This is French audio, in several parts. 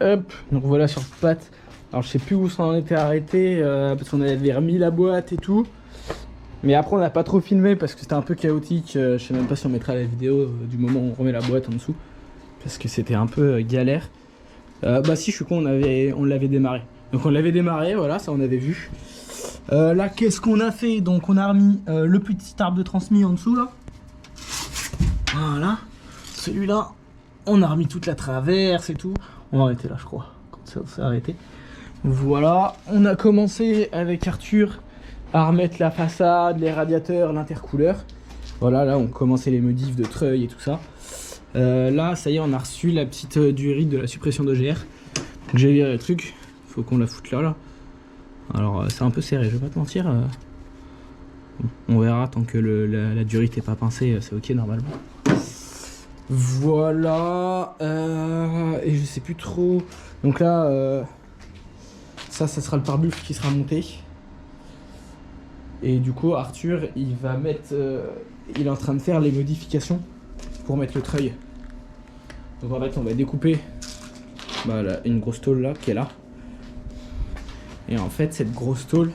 Hop, donc voilà sur patte. Alors je sais plus où ça en était arrêté parce qu'on avait remis la boîte et tout. Mais après on n'a pas trop filmé parce que c'était un peu chaotique. Je sais même pas si on mettra la vidéo du moment où on remet la boîte en dessous. Parce que c'était un peu galère. Bah si je suis con, on l'avait démarré. Donc on l'avait démarré, voilà, ça on avait vu. Là qu'est-ce qu'on a fait? Donc on a remis le petit arbre de transmis en dessous là. Voilà. Celui-là, on a remis toute la traverse et tout. On va arrêter là je crois, quand ça s'est arrêté. Voilà, on a commencé avec Arthur à remettre la façade, les radiateurs, l'intercooleur. Voilà, là on commençait les modifs de treuil et tout ça. Là, ça y est, on a reçu la petite durite de la suppression d'OGR. Donc j'ai viré le truc, faut qu'on la foute là. Alors c'est un peu serré, je vais pas te mentir. On verra tant que la durite est pas pincée, c'est ok normalement. Voilà, et je sais plus trop. Donc là, ça sera le pare-buffle qui sera monté. Et du coup, Arthur, il va mettre, il est en train de faire les modifications pour mettre le treuil. Donc en fait, on va découper là, une grosse tôle là qui est là. Et en fait, cette grosse tôle,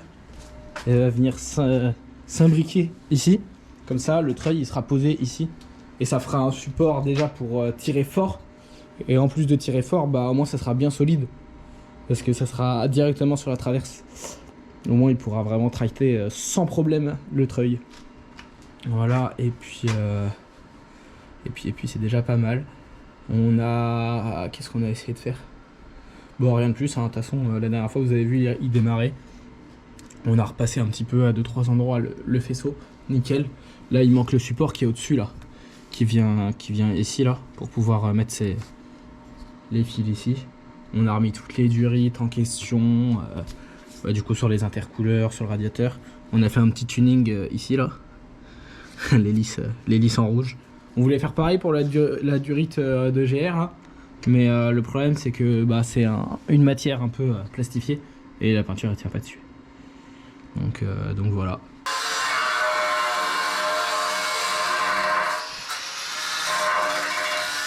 elle va venir s'imbriquer ici. Comme ça, le treuil il sera posé ici. Et ça fera un support déjà pour tirer fort. Et en plus de tirer fort, au moins ça sera bien solide. Parce que ça sera directement sur la traverse. Au moins il pourra vraiment tracter sans problème le treuil. Voilà, et puis c'est déjà pas mal. On a... Qu'est-ce qu'on a essayé de faire? Bon, rien de plus, hein. De toute façon, la dernière fois vous avez vu, il démarrait. On a repassé un petit peu à 2-3 endroits le faisceau, nickel. Là il manque le support qui est au-dessus là. Qui vient ici là, pour pouvoir mettre les fils ici. On a remis toutes les durites en question, du coup sur les intercooleurs, sur le radiateur. On a fait un petit tuning ici là, les lisses en rouge. On voulait faire pareil pour la durite de GR, hein, mais le problème c'est que c'est une matière un peu plastifiée et la peinture elle tient pas dessus. Donc voilà.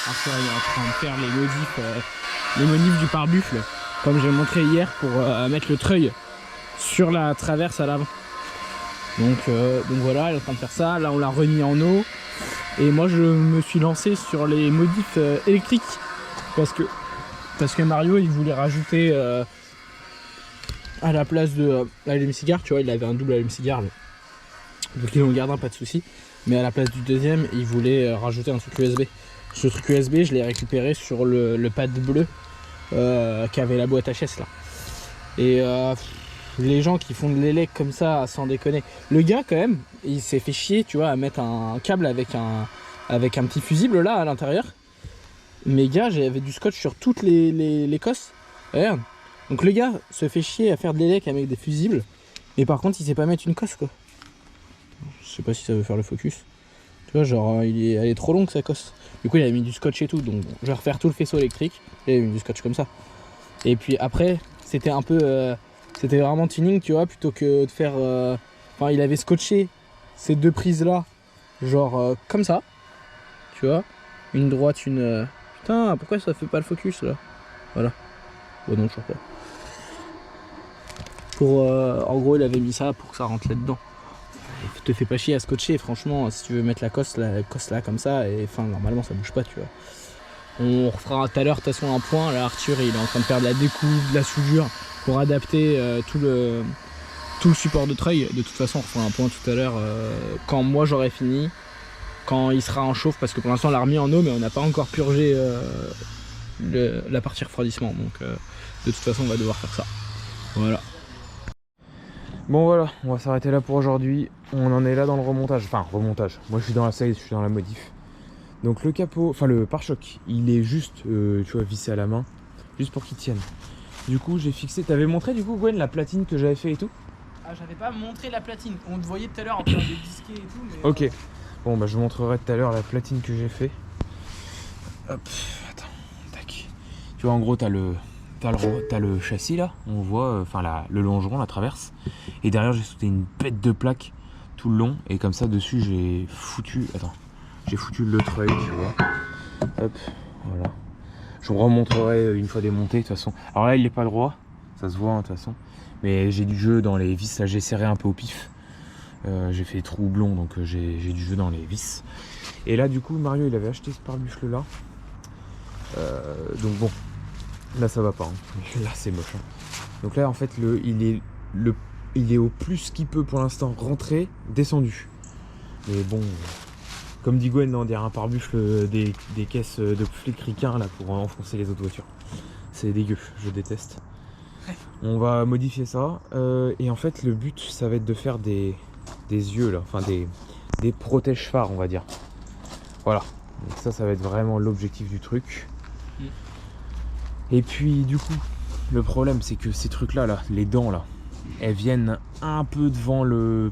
Arthur il est en train de faire les modifs du pare-buffle, comme j'ai montré hier, pour mettre le treuil sur la traverse à l'avant. Donc voilà, il est en train de faire ça. Là on l'a remis en eau. Et moi je me suis lancé sur les modifs électriques. Parce que Mario il voulait rajouter à la place de l'allume-cigare, tu vois, il avait un double allume-cigare. Donc il en garde un, pas de souci. Mais à la place du deuxième, il voulait rajouter un truc USB. Ce truc USB, je l'ai récupéré sur le pad bleu qui avait la boîte HS là. Et les gens qui font de l'élec comme ça, sans déconner. Le gars quand même, il s'est fait chier, tu vois, à mettre un câble avec un petit fusible là à l'intérieur. Mais gars, j'avais du scotch sur toutes les cosses. Regarde. Donc le gars se fait chier à faire de l'élec avec des fusibles. Mais par contre, il sait pas mettre une cosse quoi. Je sais pas si ça veut faire le focus. Tu vois, genre, elle est trop longue sa cosse. Du coup, il a mis du scotch et tout. Donc, je vais refaire tout le faisceau électrique. Et il a mis du scotch comme ça. Et puis après, c'était un peu. C'était vraiment tuning, tu vois, plutôt que de faire. Enfin, il avait scotché ces deux prises là, genre comme ça. Tu vois, une droite, une. Putain, pourquoi ça fait pas le focus là? Voilà. Bon, non, je sais pas. En gros, il avait mis ça pour que ça rentre là-dedans. Te fais pas chier à scotcher, franchement, si tu veux mettre la cosse là comme ça, et enfin normalement ça bouge pas, tu vois. On refera tout à l'heure de toute façon un point. Là Arthur il est en train de faire de la découpe, de la soudure pour adapter tout le support de treuil. De toute façon on refera un point tout à l'heure quand moi j'aurai fini, quand il sera en chauffe, parce que pour l'instant on l'a remis en eau mais on n'a pas encore purgé la partie refroidissement, donc de toute façon on va devoir faire ça. Voilà. Bon voilà, on va s'arrêter là pour aujourd'hui. On en est là dans le remontage. Enfin, remontage. Moi je suis dans la selle, je suis dans la modif. Donc le capot, enfin le pare-choc, il est juste, tu vois, vissé à la main. Juste pour qu'il tienne. Du coup, j'ai fixé... T'avais montré du coup, Gwen, la platine que j'avais fait et tout? Ah, j'avais pas montré la platine. On te voyait tout à l'heure en train de disquer et tout, mais... Ok. Bon, je vous montrerai tout à l'heure la platine que j'ai fait. Hop, attends, tac. Tu vois, en gros, t'as le châssis là, on voit, le longeron, la traverse. Et derrière, j'ai sauté une bête de plaque tout le long. Et comme ça, dessus, j'ai foutu le treuil, tu vois. Hop, voilà. Je vous remontrerai une fois démonté de toute façon. Alors là il est pas droit, ça se voit de toute façon. Mais j'ai du jeu dans les vis, là j'ai serré un peu au pif. J'ai fait des trous blonds donc j'ai du jeu dans les vis. Et là du coup Mario il avait acheté ce pare-buffle là. Donc bon, là ça va pas, hein. Là c'est moche. Hein. Donc là en fait il est au plus qu'il peut pour l'instant rentré, descendu. Mais bon, comme dit Gwen, on dirait un pare-buffle des caisses de flics ricains là pour enfoncer les autres voitures. C'est dégueu, je déteste. On va modifier ça et en fait le but ça va être de faire des yeux là, enfin des protège phares on va dire. Voilà, donc ça va être vraiment l'objectif du truc. Et puis du coup le problème c'est que ces trucs là, les dents là, elles viennent un peu devant la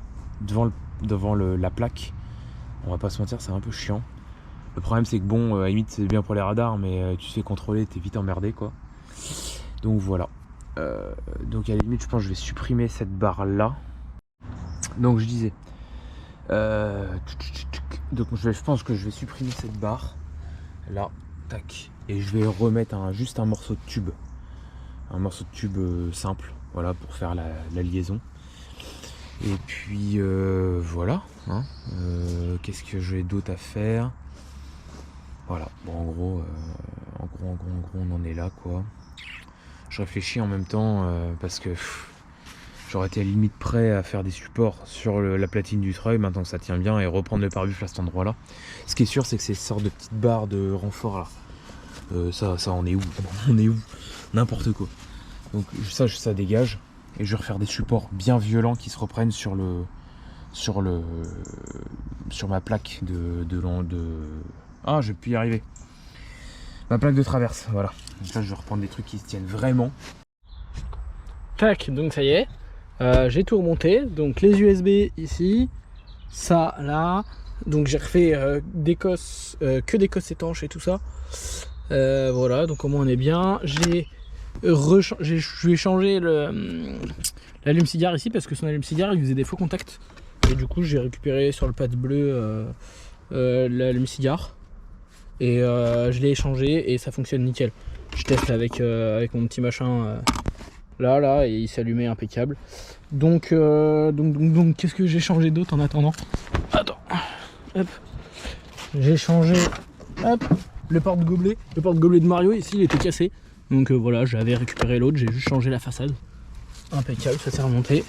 plaque. On va pas se mentir, c'est un peu chiant. Le problème c'est que bon, à la limite c'est bien pour les radars, mais tu te fais contrôler, t'es vite emmerdé quoi. Donc voilà. Donc à la limite je pense que je vais supprimer cette barre là. Donc je disais donc je pense que je vais supprimer cette barre là, tac, et je vais remettre juste un morceau de tube, simple, voilà, pour faire la liaison. Et puis voilà, hein. Qu'est-ce que j'ai d'autre à faire? Voilà, bon en gros on en est là quoi. Je réfléchis en même temps parce que j'aurais été à la limite prêt à faire des supports sur la platine du treuil maintenant que ça tient bien et reprendre le pare-buffle à cet endroit là. Ce qui est sûr c'est que ces sortes de petites barres de renfort là, ça on est où? On est où? N'importe quoi. Donc ça dégage et je vais refaire des supports bien violents qui se reprennent sur ma plaque je vais plus y arriver. Ma plaque de traverse, voilà. Donc là je vais reprendre des trucs qui se tiennent vraiment. Tac, donc ça y est, j'ai tout remonté. Donc les USB ici, ça là. Donc j'ai refait que des cosses étanches et tout ça. Voilà, donc au moins on est bien. Je lui ai changé l'allume-cigare ici parce que son allume-cigare il faisait des faux contacts. Et du coup j'ai récupéré sur le pad bleu l'allume-cigare. Et je l'ai échangé et ça fonctionne nickel. Je teste avec mon petit machin là et il s'allumait impeccable. Donc qu'est-ce que j'ai changé d'autre en attendant? Attends, hop, j'ai changé le porte-gobelet. Le porte-gobelet de Mario ici il était cassé. Donc voilà, j'avais récupéré l'autre, j'ai juste changé la façade. Impeccable, ça s'est remonté.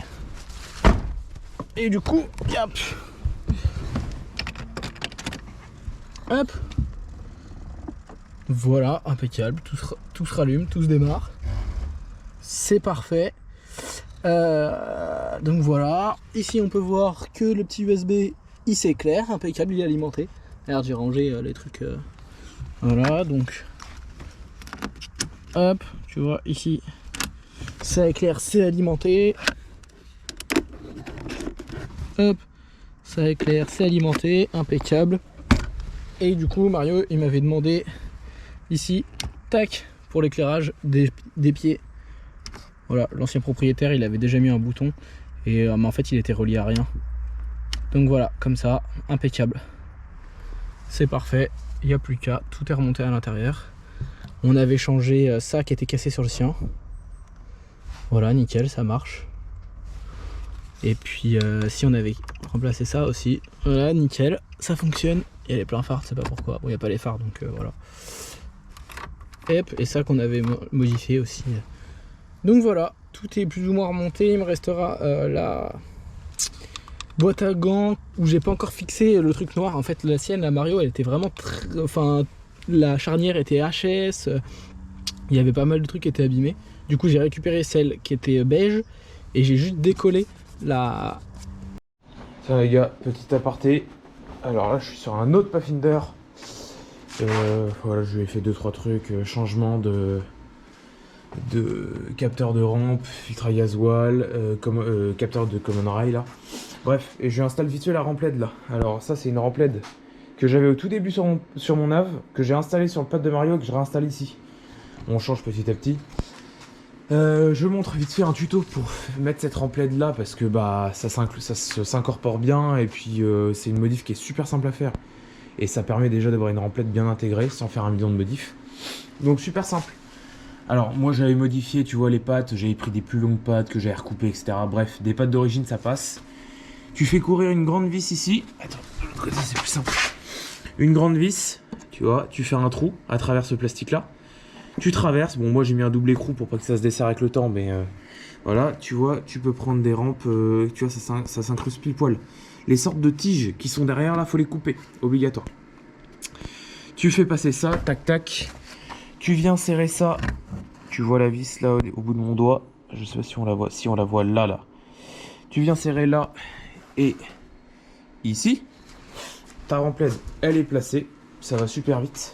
Et du coup, hop, voilà, impeccable, tout se rallume, tout se démarre. C'est parfait. Donc voilà, ici on peut voir que le petit USB il s'éclaire, impeccable, il est alimenté. Alors j'ai rangé les trucs. Voilà, donc hop, tu vois ici ça éclaire, c'est alimenté. Hop, ça éclaire, c'est alimenté, impeccable. Et du coup Mario il m'avait demandé ici, tac, pour l'éclairage des pieds. Voilà, l'ancien propriétaire il avait déjà mis un bouton et mais en fait il était relié à rien. Donc voilà, comme ça, impeccable. C'est parfait, il n'y a plus qu'à, tout est remonté à l'intérieur. On avait changé ça qui était cassé sur le sien. Voilà, nickel, ça marche. Et puis si on avait remplacé ça aussi, voilà, nickel, ça fonctionne. Il y a les pleins phares, c'est pas pourquoi. Bon, il n'y a pas les phares, donc voilà. Et ça qu'on avait modifié aussi. Donc voilà, tout est plus ou moins remonté. Il me restera la boîte à gants où j'ai pas encore fixé le truc noir. En fait, la sienne, la Mario, elle était vraiment enfin, la charnière était HS. Il y avait pas mal de trucs qui étaient abîmés. Du coup, j'ai récupéré celle qui était beige et j'ai juste décollé la... Tiens les gars, petit aparté. Alors là, je suis sur un autre Pathfinder. Voilà, je lui ai fait 2-3 trucs. Changement de capteur de rampe, filtre à gasoil, capteur de common rail là. Bref, et je lui installe vite fait la rampe LED là. Alors ça, c'est une rampe LED que j'avais au tout début sur mon nav, que j'ai installé sur le pad de Mario et que je réinstalle ici. On change petit à petit. Je montre vite fait un tuto pour mettre cette rampe LED là parce que bah ça s'incorpore bien et puis c'est une modif qui est super simple à faire et ça permet déjà d'avoir une rampe LED bien intégrée sans faire un million de modifs. Donc super simple. Alors moi j'avais modifié, tu vois, les pattes, j'avais pris des plus longues pattes que j'avais recoupées, etc. Bref, des pattes d'origine ça passe. Tu fais courir une grande vis ici. Attends, de l'autre côté c'est plus simple. Une grande vis, tu vois, tu fais un trou à travers ce plastique là. Tu traverses, bon moi j'ai mis un double écrou pour pas que ça se desserre avec le temps, mais voilà, tu vois, tu peux prendre des rampes, tu vois, ça s'incruste pile poil. Les sortes de tiges qui sont derrière là, faut les couper, obligatoire. Tu fais passer ça, tac tac. Tu viens serrer ça, tu vois la vis là au bout de mon doigt, je sais pas si on la voit, si on la voit là. Tu viens serrer là et ici. Ta remplaise, elle est placée, ça va super vite.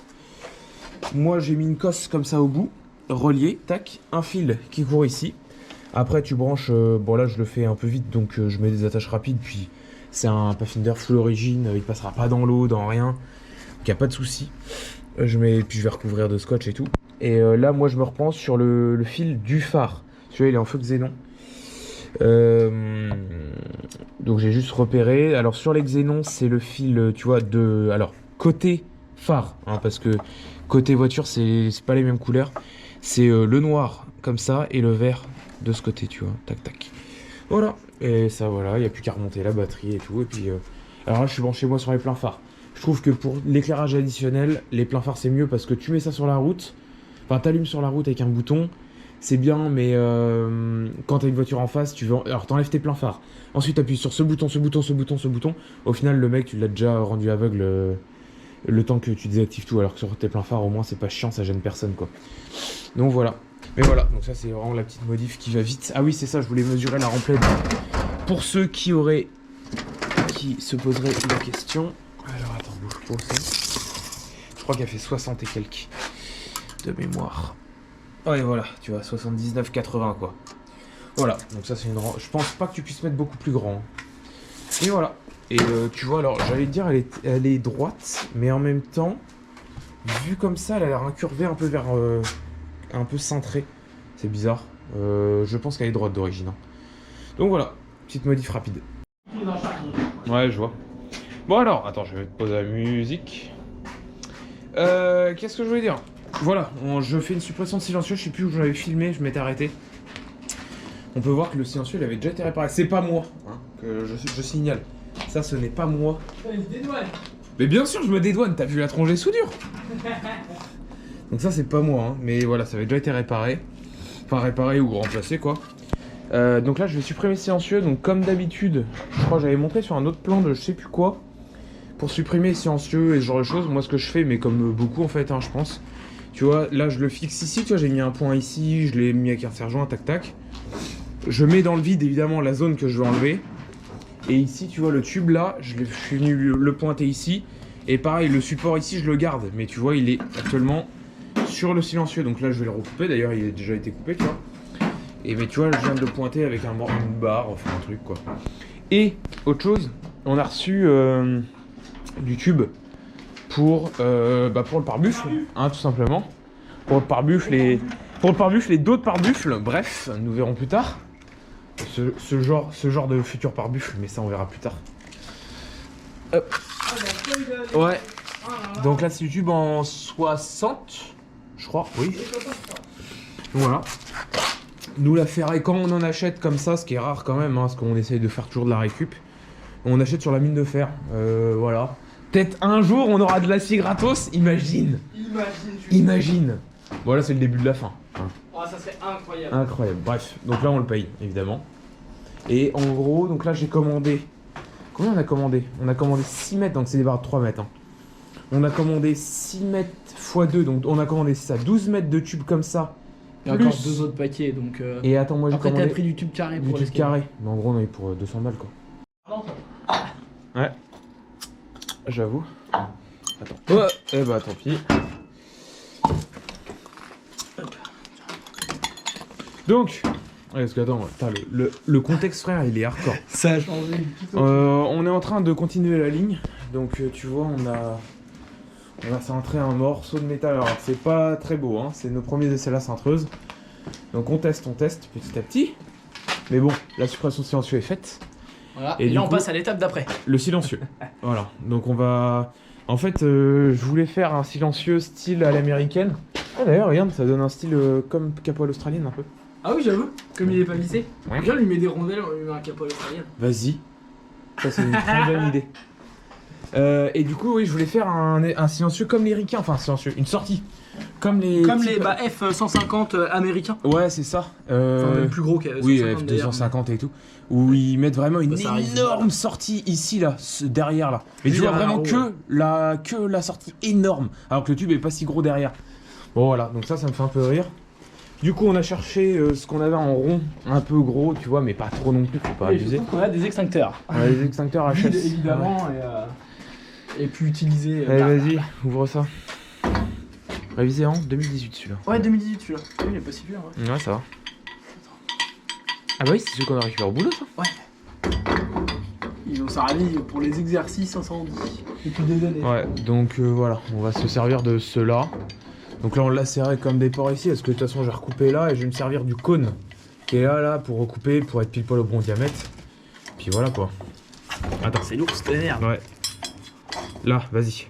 Moi j'ai mis une cosse comme ça au bout, reliée, tac, un fil qui court ici. Après tu branches, bon là je le fais un peu vite donc je mets des attaches rapides, puis c'est un Pathfinder full origine, il passera pas dans l'eau, dans rien, donc il n'y a pas de souci. Puis je vais recouvrir de scotch et tout. Et là moi je me reprends sur le fil du phare, celui-là il est en feu xénon. Donc j'ai juste repéré. Alors sur les xénons c'est le fil, tu vois, de... Alors côté phare, hein, parce que côté voiture c'est pas les mêmes couleurs. C'est le noir comme ça et le vert de ce côté, tu vois, tac tac. Voilà, et ça voilà, il n'y a plus qu'à remonter la batterie et tout. Et puis alors là je suis branché moi sur les pleins phares. Je trouve que pour l'éclairage additionnel, les pleins phares c'est mieux parce que tu mets ça sur la route. Enfin t'allumes sur la route avec un bouton. C'est bien, mais quand t'as une voiture en face, tu veux... Alors t'enlèves tes pleins phares. Ensuite t'appuies sur ce bouton, ce bouton, ce bouton, ce bouton. Au final le mec tu l'as déjà rendu aveugle le temps que tu désactives tout. Alors que sur tes pleins phares au moins c'est pas chiant, ça gêne personne quoi. Donc voilà. Mais voilà, donc ça c'est vraiment la petite modif qui va vite. Ah oui c'est ça, je voulais mesurer la remplète. Pour ceux qui se poseraient la question. Alors attends, bouge pas aussi. Je crois qu'elle fait 60 et quelques de mémoire. Ouais voilà, tu vois, 79,80 quoi. Voilà, donc ça c'est une... Je pense pas que tu puisses mettre beaucoup plus grand. Et voilà. Et tu vois, alors j'allais te dire, elle est droite, mais en même temps, vue comme ça, elle a l'air incurvée un peu vers... un peu cintrée. C'est bizarre. Je pense qu'elle est droite d'origine. Hein. Donc voilà, petite modif rapide. Ouais, je vois. Bon alors, attends, je vais te poser la musique. Qu'est-ce que je voulais dire ? Voilà, je fais une suppression de silencieux, je sais plus où j'avais filmé, je m'étais arrêté. On peut voir que le silencieux il avait déjà été réparé. C'est pas moi, hein, que je signale. Ça, ce n'est pas moi. Il se dédouane. Mais bien sûr, je me dédouane, t'as vu la tronche soudure. Donc ça, c'est pas moi, hein, mais voilà, ça avait déjà été réparé. Enfin, réparé ou remplacé, quoi. Donc là, je vais supprimer le silencieux. Donc comme d'habitude, je crois que j'avais montré sur un autre plan de je sais plus quoi. Pour supprimer le silencieux et ce genre de choses, moi ce que je fais, mais comme beaucoup en fait, hein, je pense. Tu vois, là je le fixe ici, tu vois, j'ai mis un point ici, je l'ai mis avec un serre-joint, tac tac. Je mets dans le vide évidemment la zone que je veux enlever. Et ici, tu vois, le tube là, je suis venu le pointer ici. Et pareil, le support ici, je le garde. Mais tu vois, il est actuellement sur le silencieux. Donc là, je vais le recouper. D'ailleurs, il a déjà été coupé, tu vois. Et mais tu vois, je viens de le pointer avec une barre, enfin un truc quoi. Et autre chose, on a reçu du tube pour le pare-buffle, hein, tout simplement. Pour le pare-buffle et d'autres pare-buffles. Bref, nous verrons plus tard. Ce genre de futur pare-buffle, mais ça on verra plus tard. Hop. Ouais. Donc là c'est du tube en 60, je crois, oui. Donc voilà. Nous la ferraille, quand on en achète comme ça, ce qui est rare quand même, hein, parce qu'on essaye de faire toujours de la récup, on achète sur la mine de fer, voilà. Peut-être un jour on aura de l'acier gratos, imagine. Imagine. Voilà, c'est le début de la fin. Hein. Oh, ça serait incroyable. Incroyable. Bref, donc là on le paye, évidemment. Et en gros, donc là j'ai commandé... Combien on a commandé ? On a commandé 6 mètres, donc c'est des barres de 3 mètres. Hein. On a commandé 6 mètres x 2, donc on a commandé ça, 12 mètres de tube comme ça. Il y a encore 2 autres paquets, donc... Et attends, moi j'ai commandé... Après t'as pris du tube carré pour du tube carré. Mais en gros on a eu pour 200 balles quoi. Ouais. J'avoue. Attends. Ouais. Eh bah tant pis. Donc... Ouais, parce que attends, le contexte frère il est hardcore. Ça a changé. On est en train de continuer la ligne. Donc tu vois on a cintré un morceau de métal. Alors c'est pas très beau, hein. C'est nos premiers essais la cintreuse. Donc on teste petit à petit. Mais bon, la suppression de silencieux est faite. Voilà. Et là on passe à l'étape d'après. Le silencieux. Voilà. Donc on va... En fait, je voulais faire un silencieux style à l'américaine. Ah d'ailleurs, regarde, ça donne un style comme capot à l'australienne un peu. Ah oui, j'avoue, comme il est pas vissé. Ouais. Viens, lui met des rondelles, on lui met un capot à l'australienne. Vas-y. Ça, c'est une très bonne idée. Et du coup, oui, je voulais faire un silencieux comme les ricains. Enfin, silencieux, une sortie. Comme les types... F-150 américains. Ouais, c'est ça. Enfin, même plus gros qu'à Oui, 150 d'ailleurs. F250 et tout. Où ils mettent vraiment une Ça arrive énorme sortie ici, là, derrière, là. Mais tu vois vraiment que la sortie énorme. Alors que le tube est pas si gros derrière. Bon, voilà. Donc ça me fait un peu rire. Du coup, on a cherché ce qu'on avait en rond, un peu gros, tu vois, mais pas trop non plus, faut pas abuser. On a des extincteurs. On a des extincteurs HS. Évidemment, et puis utiliser. Allez, vas-y, ouvre ça. Révisé en 2018 celui-là. Ouais, 2018 celui-là. Oui, il est pas si vieux, ouais. Ouais, ça va. Ah bah oui, c'est celui qu'on a récupéré au boulot, ça. Ouais. Ils ont servi pour les exercices incendie depuis des années. Ouais, donc voilà, on va se servir de ceux-là. Donc là, on l'a serré comme des porcs ici, parce que de toute façon, j'ai recoupé là et je vais me servir du cône qui est là, pour recouper, pour être pile poil au bon diamètre. Puis voilà quoi. Attends. C'est lourd, cette merde. Ouais. Là, vas-y.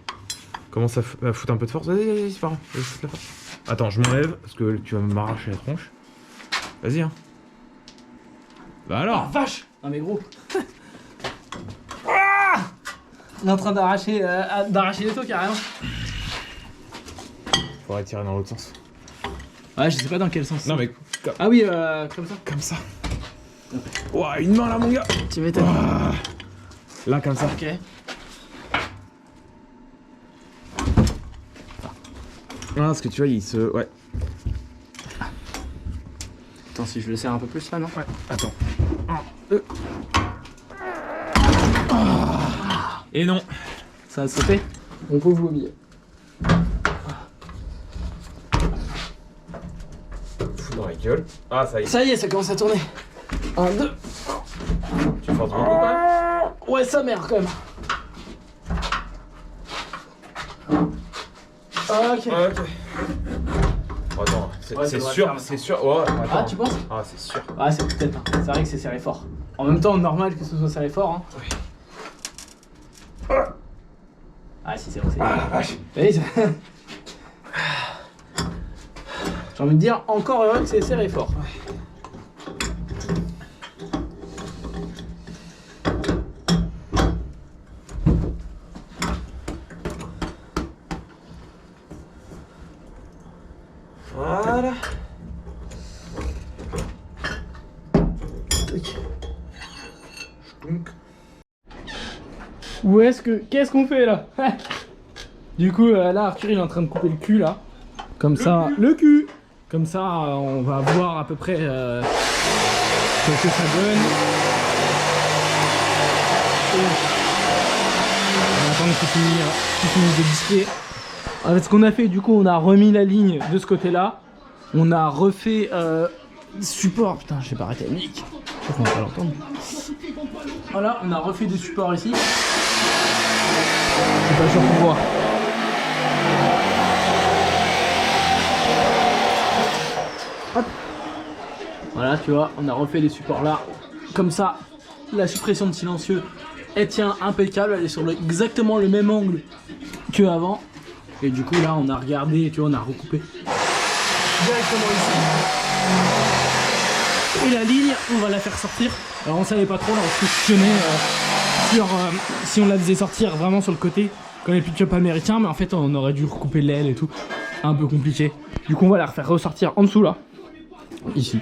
Commence à foutre un peu de force. Vas-y, c'est pas grave. Vas-y, foute la force. Attends, je m'enlève, parce que tu vas m'arracher la tronche. Vas-y, hein. Bah alors. Ah, vache. Non mais gros. Ah, on est en train d'arracher les taux carrément. Faudrait tirer dans l'autre sens. Ouais, je sais pas dans quel sens. Non mais... Ah oui, comme ça. Comme ça. Ouah, une main là, mon gars. Tu m'étonnes. Là, comme ça. Ok. Ah, parce que tu vois, il se... Ouais. Attends, si je le serre un peu plus là, non? Ouais. Attends. 1, 2. Et non. Ça a sauté. On peut vous oublier. Fous dans la gueule. Ah, ça y est. Ça y est, ça commence à tourner. 1, 2. Tu forces beaucoup quand même. Ouais, ça merde quand même. Ok. Ah, ok. Attends, c'est sûr, c'est sûr. Oh, attends. Ah, tu penses? Ah, c'est sûr. Ah, c'est peut-être. Hein. C'est vrai que c'est serré fort. En même temps, normal que ce soit serré fort. Hein. Oui. Ah, si, c'est vrai. Ah, la vache. Oui, j'ai envie de dire, encore heureux que c'est serré fort. Voilà. Où est-ce que... Qu'est-ce qu'on fait là? Du coup, là, Arthur, il est en train de couper le cul, là. Comme ça... Le cul. Comme ça, on va voir à peu près ce que ça donne. Et on va attendre qu'il finisse de disquer. En fait, ce qu'on a fait, du coup, on a remis la ligne de ce côté-là. On a refait support. Putain, je vais pas arrêter la musique. Je crois qu'on va pas l'entendre. Voilà, on a refait des supports ici. Je suis pas sûr qu'on voit. Hop. Voilà, tu vois, on a refait les supports là. Comme ça, la suppression de silencieux, elle tient impeccable. Elle est sur exactement le même angle que avant. Et du coup, là, on a regardé, tu vois, on a recoupé directement ici. Et la ligne, on va la faire sortir. Alors, on savait pas trop, là, on se questionnait sur si on la faisait sortir vraiment sur le côté, comme les pitch-up américains, mais en fait, on aurait dû recouper l'aile et tout. Un peu compliqué. Du coup, on va la refaire ressortir en dessous, là. Ici.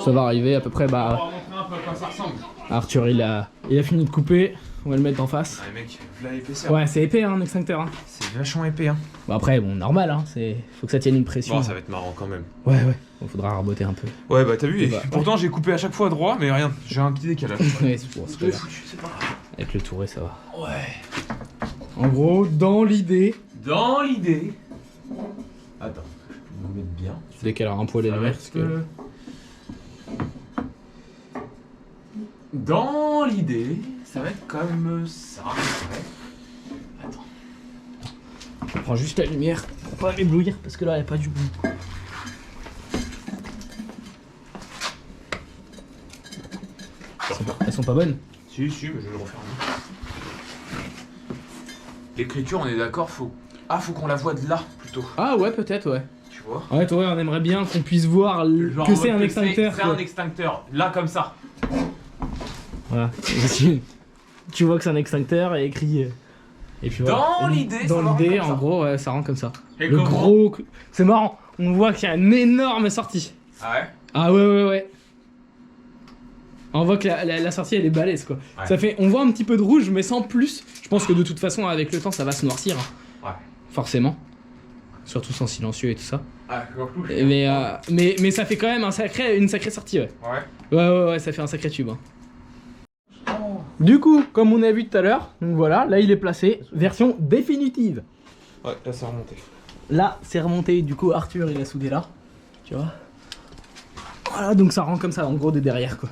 Ça va arriver à peu près, bah... On va montrer un peu à quoi ça ressemble. Arthur, il a fini de couper. On va le mettre en face. Ouais, mec, là, l'épaisseur. Ouais, c'est épais, hein, un extincteur. Hein. C'est vachement épais, hein. Bon, après, bon, normal, hein. Faut que ça tienne une pression. Bon, ça va être marrant quand même. Ouais, ouais. Il faudra raboter un peu. Ouais, bah t'as vu, Bah, pourtant j'ai coupé à chaque fois droit, mais rien, j'ai un petit décalage. Ouais, c'est pour ça. Avec le touré, ça va. Ouais. En gros, dans l'idée. Dans l'idée. Attends, je vais me mettre bien. Tu décales un poil les lumières parce que. Dans l'idée, ça va être comme ça. Ouais. Attends. Je prends juste la lumière pour pas m'éblouir parce que là, il n'y a pas du bout. Elles sont pas bonnes. Si, mais je vais le refaire. l'écriture, on est d'accord, faut qu'on la voie de là plutôt. Ah ouais, peut-être, ouais. Tu vois? Ouais, on aimerait bien qu'on puisse voir que c'est un extincteur. C'est un extincteur, là comme ça. Voilà. Tu vois que c'est un extincteur et écrit. Et puis voilà. Dans l'idée, dans l'idée, en gros, ouais, ça rend comme ça. Et le gros. C'est marrant. On voit qu'il y a une énorme sortie. Ah ouais? Ah ouais. On voit que la sortie elle est balèze quoi. Ouais. Ça fait, on voit un petit peu de rouge mais sans plus. Je pense que de toute façon avec le temps ça va se noircir. Hein. Ouais. Forcément. Surtout sans silencieux et tout ça. Ouais, mais ça fait quand même une sacrée sortie ouais. Ouais, ça fait un sacré tube. Hein. Oh. Du coup, comme on a vu tout à l'heure, donc voilà, là il est placé, version définitive. Ouais, là c'est remonté. Là c'est remonté, du coup Arthur il a soudé là. Tu vois. Voilà, donc ça rend comme ça en gros de derrière quoi.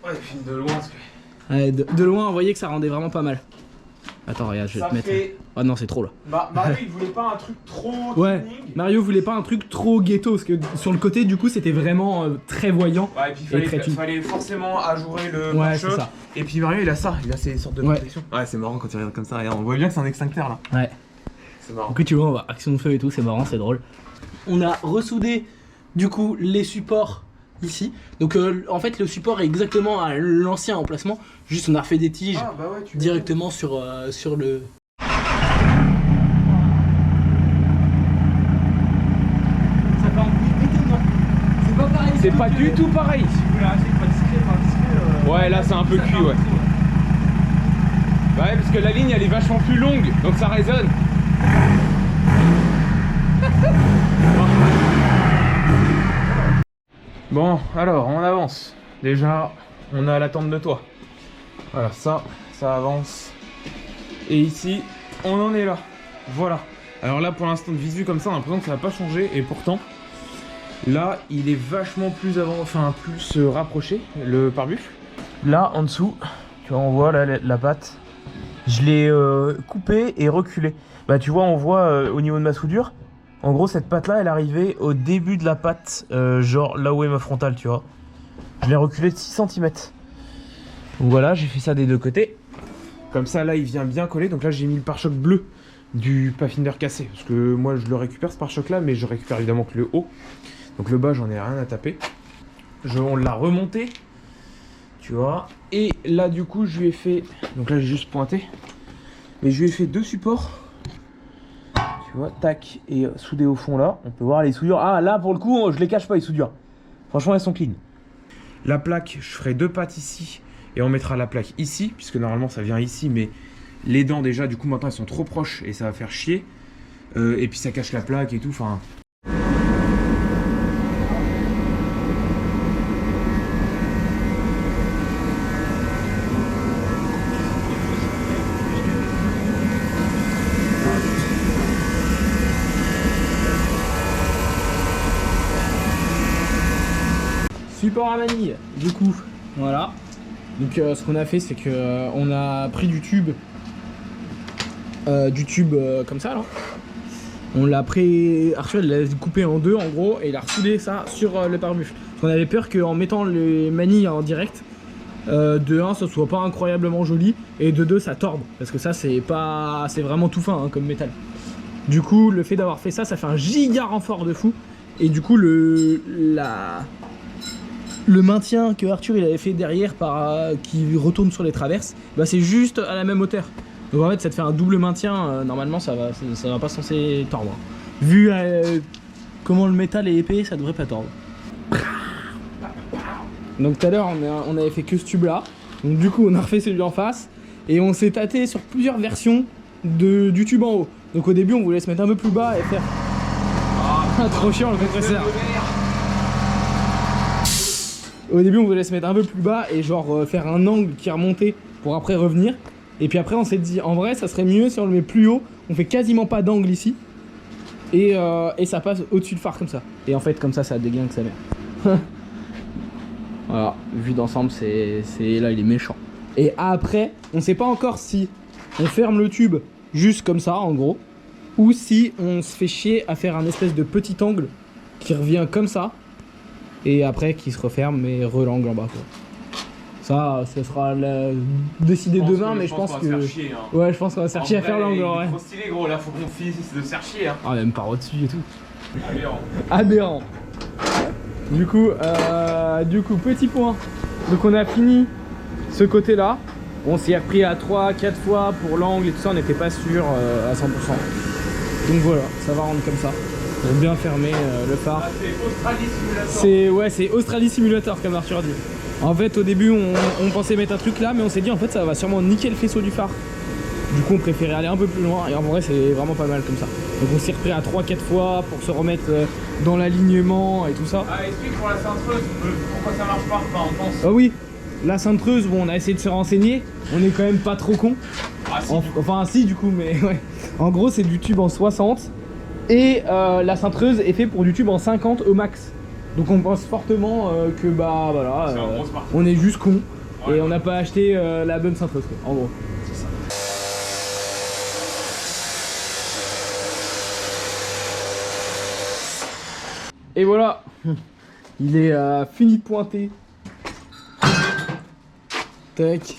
Ouais, et puis de loin, parce que... Ouais, de loin, on voyait que ça rendait vraiment pas mal. Attends, regarde, je vais te mettre... Ah non, c'est trop là. Mario, il voulait pas un truc trop... Ouais, tuning. Mario voulait pas un truc trop ghetto, parce que sur le côté, du coup, c'était vraiment très voyant. Ouais, et puis il fallait forcément ajourer le pare-choc. C'est ça. Et puis Mario, il a ça, il a ces sortes de protection. Ouais, c'est marrant quand il regarde comme ça, regarde, on voit bien que c'est un extincteur là. Ouais. C'est marrant. Du coup, tu vois, on voit action de feu et tout, c'est marrant, c'est drôle. On a ressoudé, du coup, les supports ici. Donc en fait le support est exactement à l'ancien emplacement, juste on a refait des tiges directement sur le... Ça fait un bruit étonnant. C'est pas pareil. C'est pas du tout pareil. Ouais là c'est un peu cuit ouais. Ouais parce que la ligne elle est vachement plus longue donc ça résonne. Bon, alors, on avance. Déjà, on a la tente de toit. Voilà, ça avance. Et ici, on en est là. Voilà. Alors là, pour l'instant, de visu comme ça, on a l'impression que ça va pas changer. Et pourtant, là, il est vachement plus plus rapproché, le pare-buffle. Là, en dessous, tu vois, on voit là, la patte. Je l'ai coupé et reculé. Bah, tu vois, on voit au niveau de ma soudure. En gros, cette patte-là, elle arrivait au début de la patte, genre là où est ma frontale, tu vois. Je l'ai reculé de 6 cm. Donc voilà, j'ai fait ça des deux côtés. Comme ça, là, il vient bien coller. Donc là, j'ai mis le pare-choc bleu du Pathfinder cassé. Parce que moi, je le récupère, ce pare-choc-là, mais je récupère évidemment que le haut. Donc le bas, j'en ai rien à taper. On l'a remonté, tu vois. Et là, du coup, je lui ai fait... Donc là, j'ai juste pointé. Mais je lui ai fait 2 supports. Tu vois, tac, et soudé au fond là, on peut voir les soudures. Ah là pour le coup, je les cache pas les soudures. Franchement elles sont clean. La plaque, je ferai 2 pattes ici et on mettra la plaque ici, puisque normalement ça vient ici, mais les dents déjà du coup maintenant elles sont trop proches et ça va faire chier. Et puis ça cache la plaque et tout, enfin... Support à manille, du coup, voilà. Donc ce qu'on a fait c'est que on a pris du tube comme ça là. On l'a pris, Arthur il l'a coupé en deux en gros et il a ressoudé ça sur le pare-buffle. On avait peur qu'en mettant les manilles en direct, de 1 ça soit pas incroyablement joli et de 2 ça torde parce que ça c'est vraiment tout fin hein, comme métal. Du coup le fait d'avoir fait ça, ça fait un giga renfort de fou et du coup le maintien que Arthur il avait fait derrière qui retourne sur les traverses, bah c'est juste à la même hauteur. Donc en fait ça te fait un double maintien, normalement ça va pas censé tordre. Vu comment le métal est épais, ça devrait pas tordre. Donc tout à l'heure on avait fait que ce tube là, donc du coup on a refait celui en face et on s'est tâté sur plusieurs versions du tube en haut. Donc au début on voulait se mettre un peu plus bas et faire... Ah trop chiant le compresseur. Au début on voulait se mettre un peu plus bas et genre faire un angle qui remontait pour après revenir. Et puis après on s'est dit en vrai ça serait mieux si on le met plus haut. On fait quasiment pas d'angle ici. Et ça passe au-dessus du phare comme ça. Et en fait comme ça déglingue sa mère. Voilà, vu d'ensemble c'est là il est méchant. Et après on sait pas encore si on ferme le tube juste comme ça en gros. Ou si on se fait chier à faire un espèce de petit angle qui revient comme ça. Et après qui se referme mais relangue en bas quoi. Ça sera décidé demain, mais je pense que... va se faire chier, hein. Ouais, je pense qu'on va se faire chier à faire l'angle, ouais. C'est trop stylé, gros, là faut qu'on finisse de se faire chier, hein. Ah, même par au-dessus et tout. Aberrant. Aberrant. Du coup, petit point. Donc on a fini ce côté-là. On s'y est repris à 3-4 fois pour l'angle et tout ça, on n'était pas sûr à 100%. Donc voilà, ça va rendre comme ça. Pour bien fermer le phare. Ah, c'est Australie Simulator. C'est Australie Simulator comme Arthur dit. En fait au début on pensait mettre un truc là, mais on s'est dit en fait ça va sûrement niquer le faisceau du phare. Du coup on préférait aller un peu plus loin et en vrai c'est vraiment pas mal comme ça. Donc on s'est repris à 3-4 fois pour se remettre dans l'alignement et tout ça. Ah, explique pour la cintreuse pourquoi ça marche pas, enfin on pense. Ah oui, la cintreuse, bon on a essayé de se renseigner, on est quand même pas trop con. Ah, si, Enfin si du coup, mais ouais. En gros c'est du tube en 60 et la cintreuse est fait pour du tube en 50 au max. Donc on pense fortement que bah voilà, on est juste con et on n'a pas acheté la bonne cintreuse quoi, en gros. C'est ça. Et voilà, il est fini de pointer. Tac,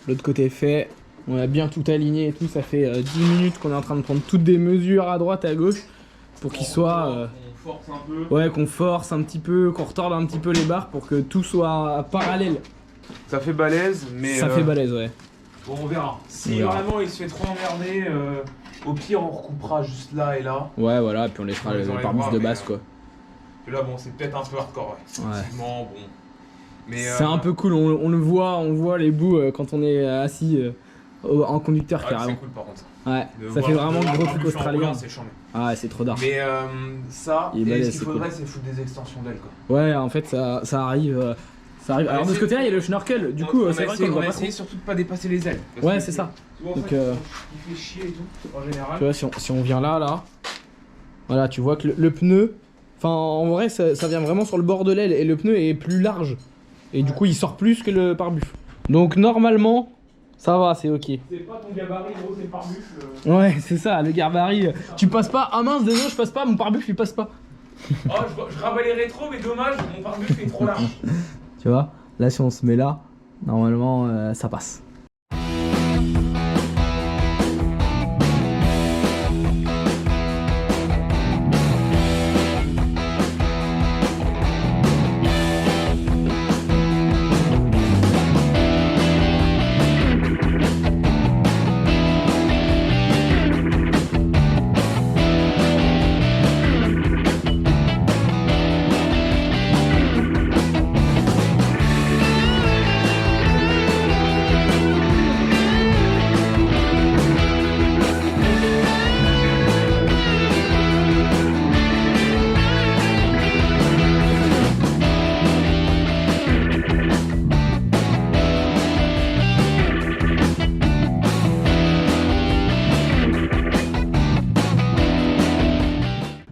l'autre côté est fait. On a bien tout aligné et tout, ça fait 10 minutes qu'on est en train de prendre toutes des mesures à droite et à gauche pour qu'il soit... On force un peu. Ouais, qu'on force un petit peu, qu'on retorde un petit peu les barres pour que tout soit parallèle. Ça fait balèze, mais... Ça fait balèze, ouais. Bon, on verra. Si On verra. vraiment il se fait trop emmerder, au pire on recoupera juste là et là. Ouais, voilà, puis on laissera le pare-bus de base, quoi. Et là, bon, c'est peut-être un peu hardcore, ouais. Effectivement, bon. Mais c'est un peu cool, on le voit, on voit les bouts quand on est assis en conducteur, carrément. C'est cool par contre. Ouais, ça fait vraiment le gros truc australien. C'est chambé. Ah, c'est trop d'art. Mais ça, Il est balèze, ce qu'il faudrait, cool. c'est foutre des extensions d'ailes, quoi. Ouais, en fait, ça arrive. Ça arrive. Alors de ce côté-là, il y a le schnorkel. Du coup, c'est vrai qu'on va va essayer surtout de pas dépasser les ailes. Ouais, c'est ça. Donc, il fait chier et tout, en général. Tu vois, si on vient là, voilà, tu vois que le pneu, enfin, en vrai, ça vient vraiment sur le bord de l'aile et le pneu est plus large. Et du coup, il sort plus que le pare-buffle. Donc normalement, ça va, c'est ok. C'est pas ton gabarit, gros, c'est le pare-buffle. Ouais, c'est ça, le gabarit. Tu passes pas. Ah mince, désolé, je passe pas, mon pare-buffle il passe pas. Oh, je rabats les rétros, mais dommage, mon pare-buffle est trop large. Tu vois, là, si on se met là, normalement, ça passe.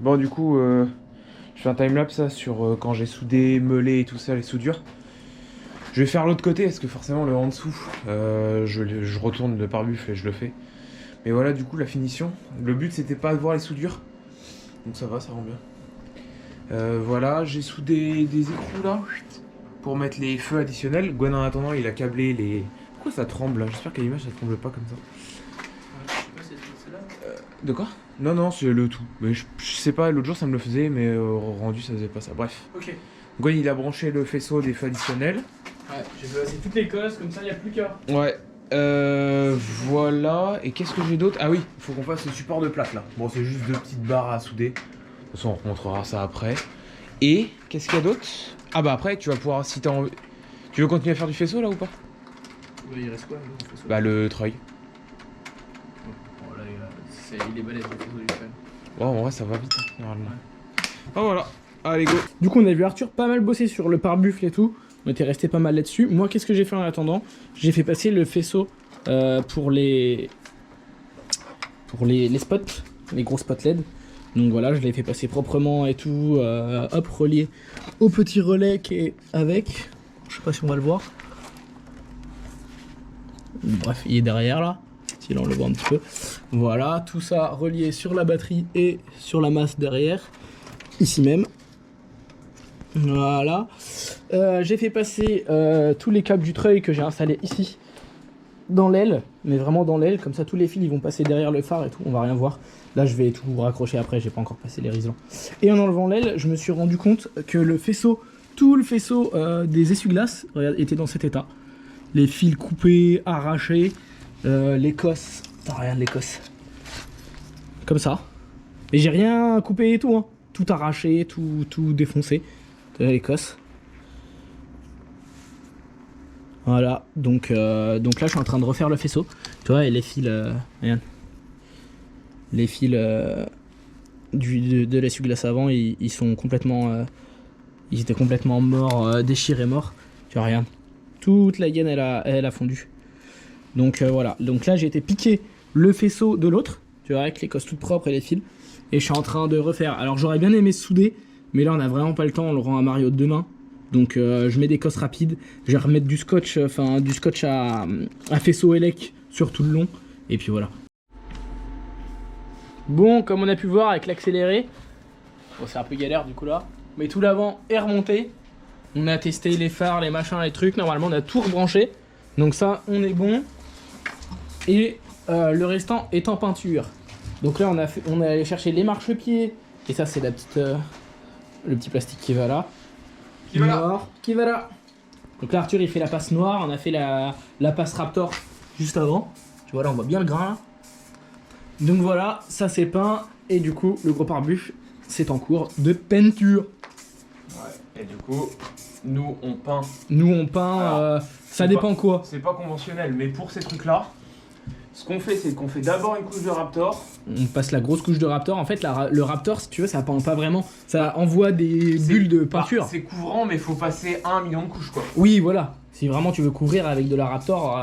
Bon, du coup, je fais un timelapse sur quand j'ai soudé, meulé et tout ça, les soudures. Je vais faire l'autre côté parce que forcément le en dessous, je retourne le pare-buffle et je le fais. Mais voilà, du coup, la finition. Le but c'était pas de voir les soudures. Donc ça va, ça rend bien. Voilà, j'ai soudé des écrous là pour mettre les feux additionnels. Gwen en attendant, il a câblé les... Pourquoi ça tremble là? J'espère qu'à l'image ça tremble pas comme ça. De quoi? Non, non, c'est le tout. Mais je sais pas, l'autre jour ça me le faisait, mais rendu ça faisait pas ça. Bref. Ok. Gwen il a branché le faisceau des feux additionnels. Ouais, j'ai placé toutes les cosses, comme ça il n'y a plus qu'à. Ouais. Voilà. Et qu'est-ce que j'ai d'autre? Ah oui, il faut qu'on fasse le support de plaque là. Bon, c'est juste deux petites barres à souder. De toute façon, on remontrera ça après. Et qu'est-ce qu'il y a d'autre? Ah bah après, tu vas pouvoir, si t'as envie... Tu veux continuer à faire du faisceau là ou pas? Il reste quoi le faisceau? Bah le treuil. Bon, là, il est balèze le faisceau du fan. Ouais, en vrai, ça va vite, hein, normalement. Ah voilà. Allez, go. Du coup, on a vu Arthur pas mal bosser sur le pare-buffle et tout. On était resté pas mal là-dessus. Moi, qu'est-ce que j'ai fait en attendant? J'ai fait passer le faisceau pour les spots, les gros spots LED. Donc voilà, je l'ai fait passer proprement et tout. Hop, relié au petit relais qui est avec. Je sais pas si on va le voir. Bref, il est derrière là. Si là on le voit un petit peu. Voilà, tout ça relié sur la batterie et sur la masse derrière. Ici même. Voilà. J'ai fait passer tous les câbles du treuil que j'ai installés ici dans l'aile, mais vraiment dans l'aile, comme ça tous les fils ils vont passer derrière le phare et tout, on va rien voir. Là je vais tout raccrocher après, j'ai pas encore passé les riselants. Et en enlevant l'aile, je me suis rendu compte que le faisceau, tout le faisceau des essuie-glaces était dans cet état. Les fils coupés, arrachés, l'écosse, regarde l'écosse. Comme ça. Mais j'ai rien coupé et tout, hein. Tout arraché, tout défoncé. L'écosse. Voilà, donc là je suis en train de refaire le faisceau. Tu vois, et les fils, regarde. Les fils de l'essuie-glace avant, ils sont complètement, ils étaient complètement morts, déchirés, morts. Tu vois, regarde. Toute la gaine elle a fondu. Donc voilà, donc là j'ai été piquer le faisceau de l'autre, tu vois, avec l'écosse toute propre et les fils. Et je suis en train de refaire. Alors j'aurais bien aimé souder, mais là on a vraiment pas le temps, on le rend à Mario demain. Donc je mets des cosses rapides, je vais remettre du scotch à faisceau élec sur tout le long, et puis voilà. Bon, comme on a pu voir avec l'accéléré, bon, c'est un peu galère du coup là, mais tout l'avant est remonté. On a testé les phares, les machins, les trucs, normalement on a tout rebranché. Donc ça, on est bon. Et le restant est en peinture. Donc là on est allé chercher les marchepieds, et ça c'est la petite, le petit plastique qui va là. Qui va là. Donc là Arthur il fait la passe noire, on a fait la passe Raptor juste avant. Tu vois là on voit bien le grain là. Donc voilà, ça c'est peint et du coup le gros pare-bûche c'est en cours de peinture. Ouais, et du coup nous on peint. Alors, ça dépend quoi. C'est pas conventionnel, mais pour ces trucs là, ce qu'on fait c'est qu'on fait d'abord une couche de Raptor. On passe la grosse couche de Raptor. En fait le Raptor si tu veux ça peint pas vraiment. Ça envoie des bulles de peinture. C'est couvrant mais faut passer 1 million de couches quoi. Oui voilà, si vraiment tu veux couvrir avec de la Raptor,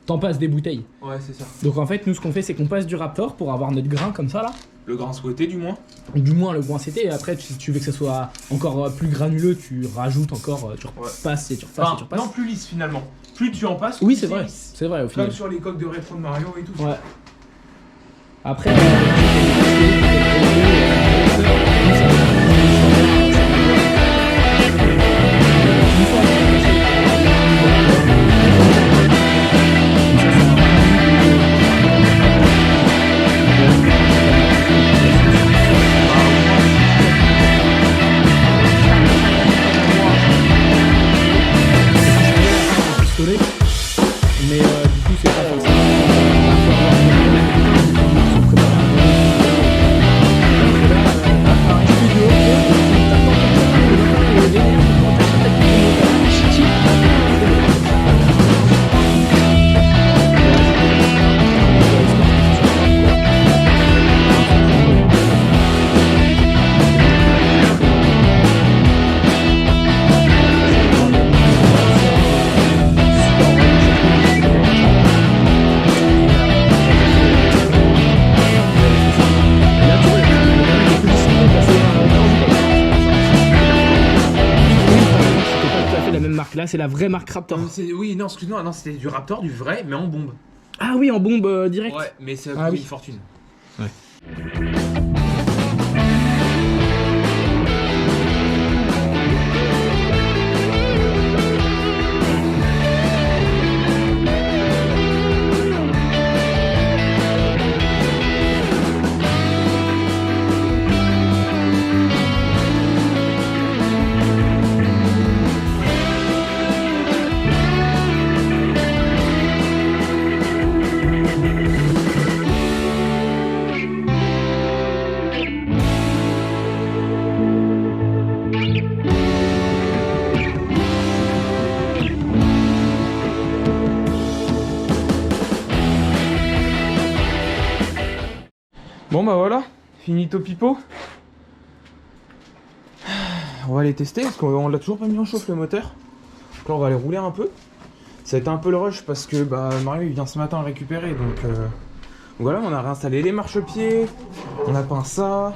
t'en passes des bouteilles. Ouais c'est ça. Donc en fait nous ce qu'on fait c'est qu'on passe du Raptor pour avoir notre grain comme ça là. Le grain souhaité du moins. Du moins le grain c'était, et après si tu veux que ça soit encore plus granuleux tu rajoutes encore, tu repasses et tu repasses et tu repasses. Non plus lisse finalement. Plus tu en passes, oui c'est vrai, c'est vrai au final. Comme sur les coques de rétro de Mario et tout. Ouais. Après mais du coup c'est pas forcément. Là c'est la vraie marque Raptor. Oui non excuse-moi, non c'était du Raptor, du vrai mais en bombe. Ah oui en bombe direct. Ouais mais ça a coûté une fortune. Ouais. Bon bah voilà, finito pipo. On va les tester parce qu'on l'a toujours pas mis en chauffe le moteur. Donc là on va aller rouler un peu. Ça a été un peu le rush parce que bah, Mario il vient ce matin récupérer donc voilà, on a réinstallé les marchepieds, on a peint ça.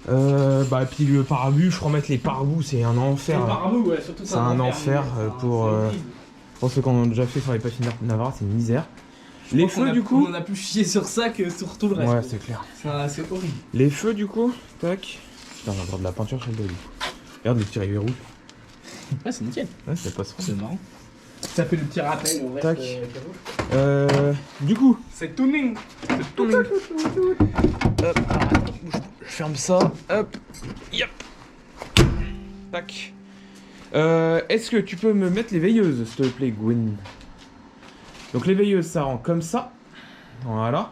Bah puis le pare-bûche, remettre les pare-boues c'est un enfer. Ouais, surtout c'est un enfer pour ceux qui en ont déjà fait sur les patins Navarra, c'est une misère. Les feux du coup. On a plus chié sur ça que sur tout le reste. Ouais c'est clair. C'est horrible. Les feux du coup, tac. Putain on a encore de la peinture sur le dos. Regarde les petits rayures rouges. Ouais, c'est nickel. Ouais, ça passe. C'est marrant. Ça fait le petit rappel au reste. Tac. Du coup, C'est tuning. c'est tuning. Hop, alors, attends, bouge pas. Je ferme ça. Hop. Yep. Tac. Est-ce que tu peux me mettre les veilleuses, s'il te plaît, Gwen? Donc les veilleuses, ça rend comme ça. Voilà.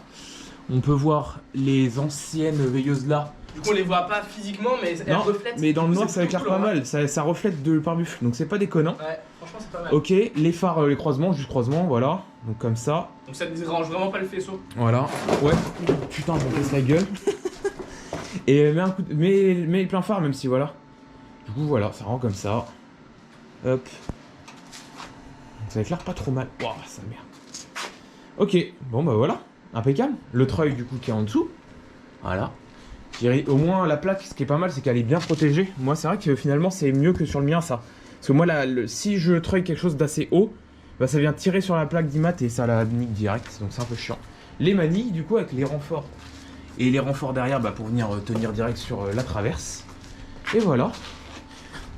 On peut voir les anciennes veilleuses là. Du coup, on les voit pas physiquement, mais elles Non, reflètent. mais dans le Du coup, noir, c'est ça éclaire plutôt pas cool, mal. Ça reflète de pare-buffle, donc c'est pas déconnant. Ouais, franchement, c'est pas mal. Ok, les phares, les croisements, juste croisement, voilà. Donc comme ça. Donc ça dérange vraiment pas le faisceau. Voilà. Ouais. Putain, je me casse la gueule. Et mets un coup de... mets le plein phare, même si voilà. Du coup, voilà, ça rend comme ça. Hop. Ça éclaire pas trop mal. Waouh, ça merde. Ok, bon bah voilà. Impeccable. Le treuil, du coup, qui est en dessous. Voilà. Je dirais, au moins, la plaque, ce qui est pas mal, c'est qu'elle est bien protégée. Moi, c'est vrai que finalement, c'est mieux que sur le mien, ça. Parce que moi, si je treuille quelque chose d'assez haut, bah, ça vient tirer sur la plaque d'IMAT et ça la nique direct. Donc, c'est un peu chiant. Les manilles, du coup, avec les renforts. Et les renforts derrière, bah, pour venir tenir direct sur la traverse. Et voilà.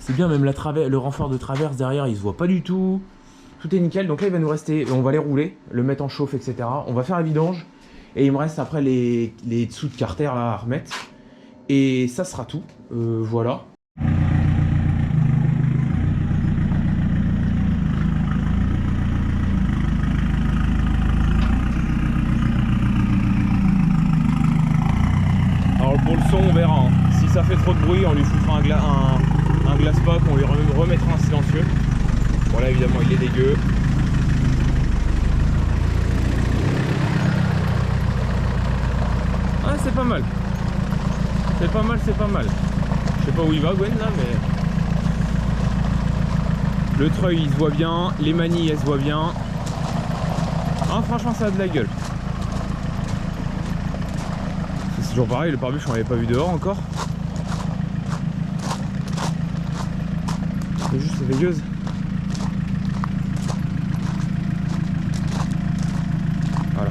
C'est bien, même le renfort de traverse derrière, il se voit pas du tout. Tout est nickel. Donc là, il va nous rester, on va les rouler, le mettre en chauffe, etc. On va faire la vidange. Et il me reste après les dessous de carter là, à remettre. Et ça sera tout. Voilà. Alors pour le son, on verra. Hein. Si ça fait trop de bruit, on lui foutra un glace pack, on lui remettra un silencieux. Voilà, évidemment, il est dégueu. Ah, c'est pas mal. C'est pas mal, c'est pas mal. Je sais pas où il va, Gwen, là, mais... Le treuil, il se voit bien. Les manilles, elles se voient bien. Ah, franchement, ça a de la gueule. C'est toujours pareil, le pare-bûche, on l'avait pas vu dehors encore. C'est juste les veilleuses. Voilà.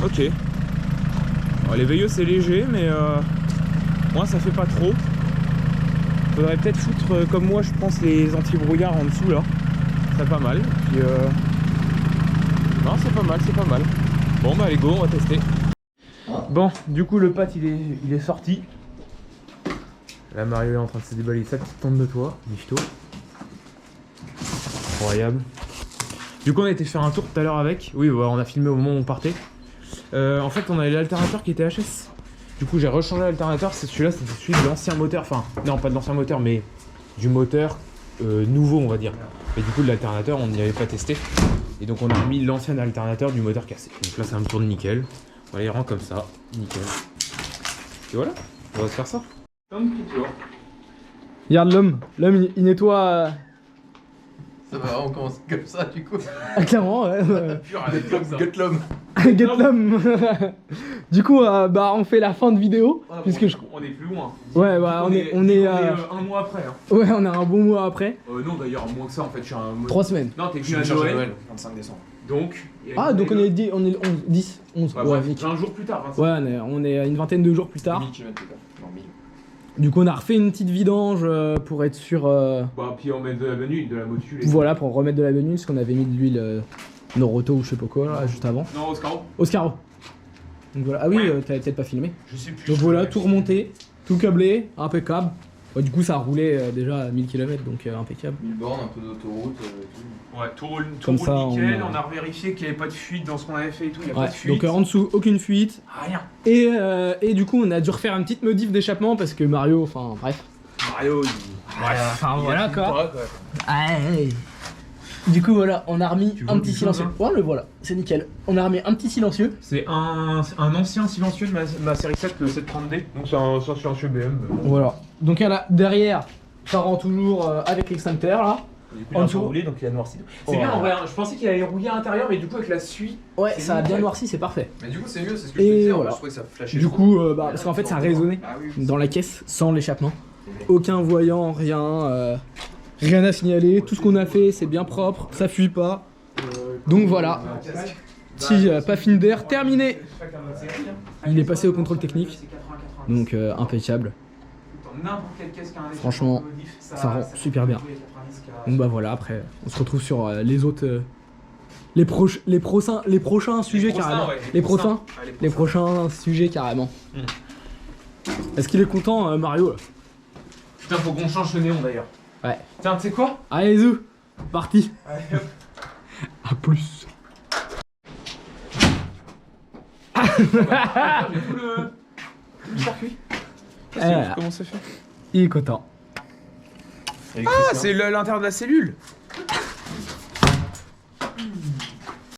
Ok. Alors, les veilleuses c'est léger, mais moi ça fait pas trop. Faudrait peut-être foutre comme moi je pense les anti-brouillards en dessous là. C'est pas mal. Puis non, c'est pas mal, c'est pas mal. Bon bah allez go, on va tester. Bon, du coup le pâte il est sorti. Là Mario est en train de se déballer sa petite tente de toit, Nifto. Incroyable. Du coup on a été faire un tour tout à l'heure avec. Oui, ouais, on a filmé au moment où on partait. En fait on avait l'alternateur qui était HS. Du coup j'ai rechangé l'alternateur, c'est celui-là, c'était celui de l'ancien moteur. Enfin, non pas de l'ancien moteur, mais du moteur nouveau on va dire. Et du coup l'alternateur on n'y avait pas testé. Et donc on a remis l'ancien alternateur du moteur cassé. Donc là ça me tourne nickel. Voilà, il rend comme ça, nickel. Et voilà, on va se faire ça. Regarde l'homme, il nettoie. Ça va, on commence comme ça du coup. Ah, clairement, ouais. Get l'homme. Get l'homme. Du coup, bah on fait la fin de vidéo. Puisque on est plus loin. Ouais, bah on est un mois après. Hein. Ouais, on a un bon mois après. Non d'ailleurs moins que ça en fait, je suis un... 3 semaines. Non, t'es Je venu vais à chercher Noël. 25 décembre. Donc... Ah, donc on est le 11, 10, 11. Bah, Ouais, bref, nickel. 20 jours plus tard. 25. Ouais, on est à une vingtaine de jours plus tard. 1000 km plus tard. Non, 1000. Du coup, on a refait une petite vidange pour être sûr. Bah puis on met de la menu, de la motule. Voilà, pour remettre de la venue, parce qu'on avait mis de l'huile Noroto ou je sais pas quoi là, juste avant. Non, Oscaro. Oscaro. Donc voilà. Ah oui, Ouais. t'avais peut-être pas filmé. Je sais plus. Donc voilà, tout remonté, tout câblé, impeccable. Ouais, du coup, ça a roulé déjà à 1000 km, donc impeccable. 1000 bornes, un peu d'autoroute et tout. Ouais, tout roule Comme ça, nickel. on On a revérifié qu'il n'y avait pas de fuite dans ce qu'on avait fait et tout. Il n'y a Ouais, pas de fuite. donc en dessous, aucune fuite. Rien. Et du coup, on a dû refaire une petite modif d'échappement parce que Mario, enfin bref. Mario, il... Enfin il voilà a tout quoi. le temps, Aïe. Du coup, voilà, on a remis Tu veux un petit quelque chose, silencieux. hein Ouais, le voilà, c'est nickel. On a remis un petit silencieux. C'est un ancien silencieux de ma série 7, le 730D. Donc c'est un silencieux BM. Voilà. Donc derrière, ça rend toujours avec l'extincteur là. Du coup, En il a un dessous. peu roulé, donc il a noirci. C'est Ouais. bien en vrai, hein. Je pensais qu'il allait rouiller à l'intérieur, mais du coup avec la suie. Ouais, C'est ça a bien nickel. noirci, c'est parfait. Mais du coup, c'est mieux, c'est ce que je Et te disais. voilà. Je trouvais que ça flashait. Du trop. coup, parce qu'en fait, ça a résonné Ah oui, oui. dans la caisse sans l'échappement. Aucun voyant, rien. Rien à signaler. Tout ce qu'on a fait, c'est bien propre, ça fuit pas. Donc voilà. Petit Pathfinder d'air terminé. Il est passé au contrôle technique. Donc impeccable. n'importe quelle caisse qui a un échappement Franchement, modif, ça rend fait super bien. tous les 90 qu'il y a. Donc bah voilà, après on se retrouve sur les autres les prochains sujets carrément. Ouais, Les prochains Ouais, les prochains sujets carrément. Mm. Est-ce qu'il est content Mario là? Putain, faut qu'on change le néon d'ailleurs. Ouais. Tiens, tu sais quoi? Allez zou, parti. Allez, hop. A plus. J'ai tout le circuit. Voilà. Comment ça fait? Il est content. Ah, c'est l'intérieur de la cellule.